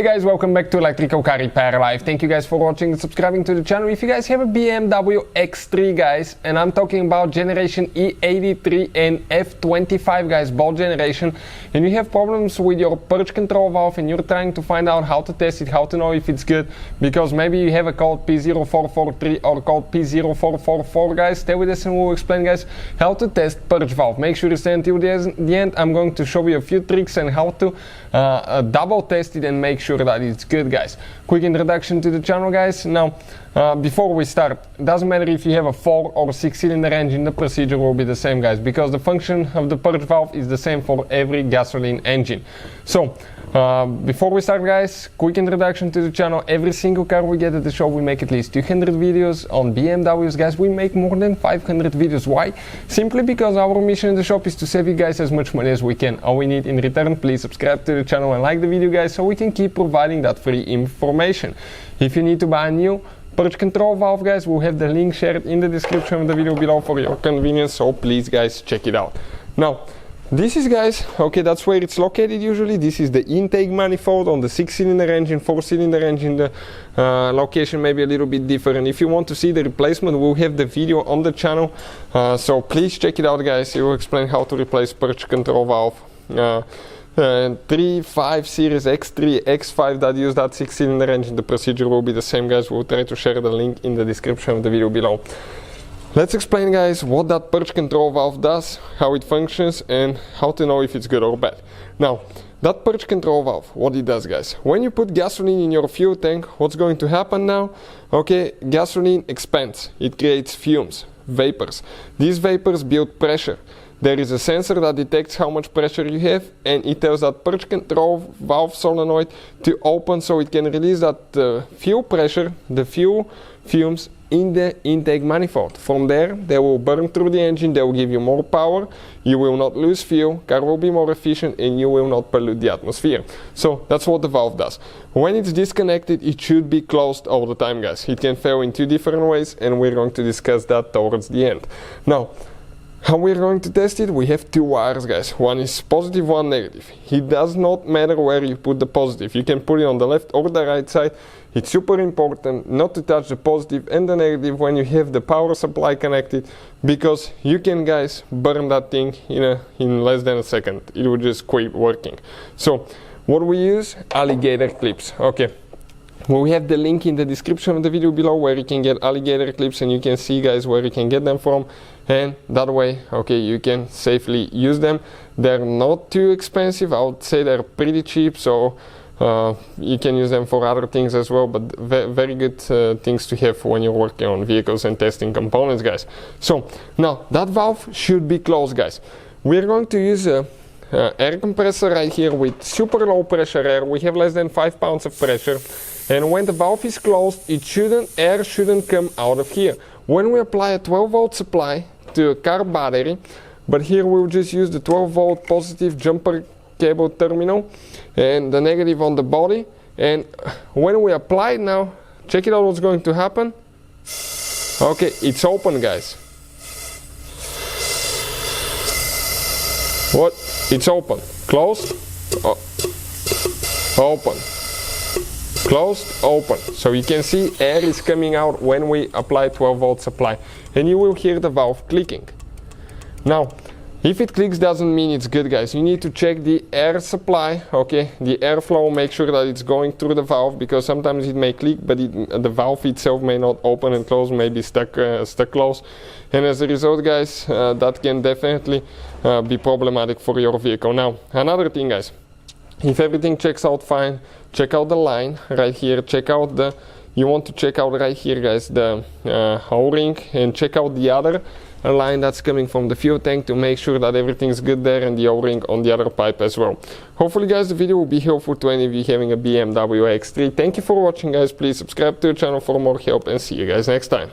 Hey guys, welcome back to Electrical Car Repair Live. Thank you guys for watching and subscribing to the channel. If you guys have a BMW X3 guys, and I'm talking about generation E83 and F25 guys, both generation, and you have problems with your purge control valve and you're trying to find out how to test it, how to know if it's good, because maybe you have a code P0443 or code P0444 guys, stay with us and we'll explain guys how to test purge valve. Make sure to stay until the end. I'm going to show you a few tricks and how to double test it and make sure that it's good guys. Quick introduction to the channel guys. Now before we start, doesn't matter if you have a 4 or 6 cylinder engine, the procedure will be the same guys, because the function of the purge valve is the same for every gasoline engine. So before we start guys, quick introduction to the channel. Every single car we get at the show, we make at least 200 videos. On BMWs guys, we make more than 500 videos. Why? Simply because our mission in the shop is to save you guys as much money as we can. All we need in return, please subscribe to the channel and like the video guys, so we can keep providing that free information. If you need to buy a new purge control valve guys, we'll have the link shared in the description of the video below for your convenience, so please guys check it out. Now this is guys, okay, that's where it's located usually. This is the intake manifold on the 6-cylinder engine. 4-cylinder engine, the location may be a little bit different. If you want to see the replacement, we'll have the video on the channel, so please check it out guys. It will explain how to replace purge control valve. 5 series X3, X5 that use that 6-cylinder engine, the procedure will be the same guys. We'll try to share the link in the description of the video below. Let's explain guys what that purge control valve does, how it functions, and how to know if it's good or bad. Now that purge control valve, what it does guys, when you put gasoline in your fuel tank, what's going to happen now? Okay, gasoline expands, it creates fumes, vapors. These vapors build pressure. There is a sensor that detects how much pressure you have, and it tells that purge control valve solenoid to open so it can release that fuel pressure, the fuel fumes, in the intake manifold. From there, they will burn through the engine, they will give you more power, you will not lose fuel, car will be more efficient, and you will not pollute the atmosphere. So that's what the valve does. When it's disconnected, it should be closed all the time guys. It can fail in two different ways, and we're going to discuss that towards the end. Now how we're going to test it, we have two wires guys. One is positive, one negative. It does not matter where you put the positive. You can put it on the left or the right side. It's super important not to touch the positive and the negative when you have the power supply connected, because you can guys burn that thing in less than a second. It will just quit working. So what we use, alligator clips. Okay, well, we have the link in the description of the video below where you can get alligator clips, and you can see guys where you can get them from, and that way okay you can safely use them. They're not too expensive, I would say they're pretty cheap, so you can use them for other things as well, but very good things to have when you're working on vehicles and testing components guys. So now that valve should be closed guys. We're going to use a air compressor right here with super low pressure air. We have less than 5 pounds of pressure, and when the valve is closed, air shouldn't come out of here. When we apply a 12-volt supply to a car battery, but here we'll just use the 12-volt positive jumper cable terminal and the negative on the body, and when we apply it now, check it out what's going to happen. Okay, it's open guys. What? It's open. Closed. Open. Closed, open. So you can see air is coming out when we apply 12-volt supply, and you will hear the valve clicking. Now if it clicks doesn't mean it's good guys. You need to check the air supply, okay, the airflow, make sure that it's going through the valve, because sometimes it may click but the valve itself may not open and close, may be stuck closed, and as a result guys that can definitely be problematic for your vehicle. Now another thing guys, if everything checks out fine, check out the line right here, check out you want to check out right here guys the O-ring, and check out the other line that's coming from the fuel tank to make sure that everything's good there, and the O-ring on the other pipe as well. Hopefully guys the video will be helpful to any of you having a BMW X3. Thank you for watching guys, please subscribe to the channel for more help, and see you guys next time.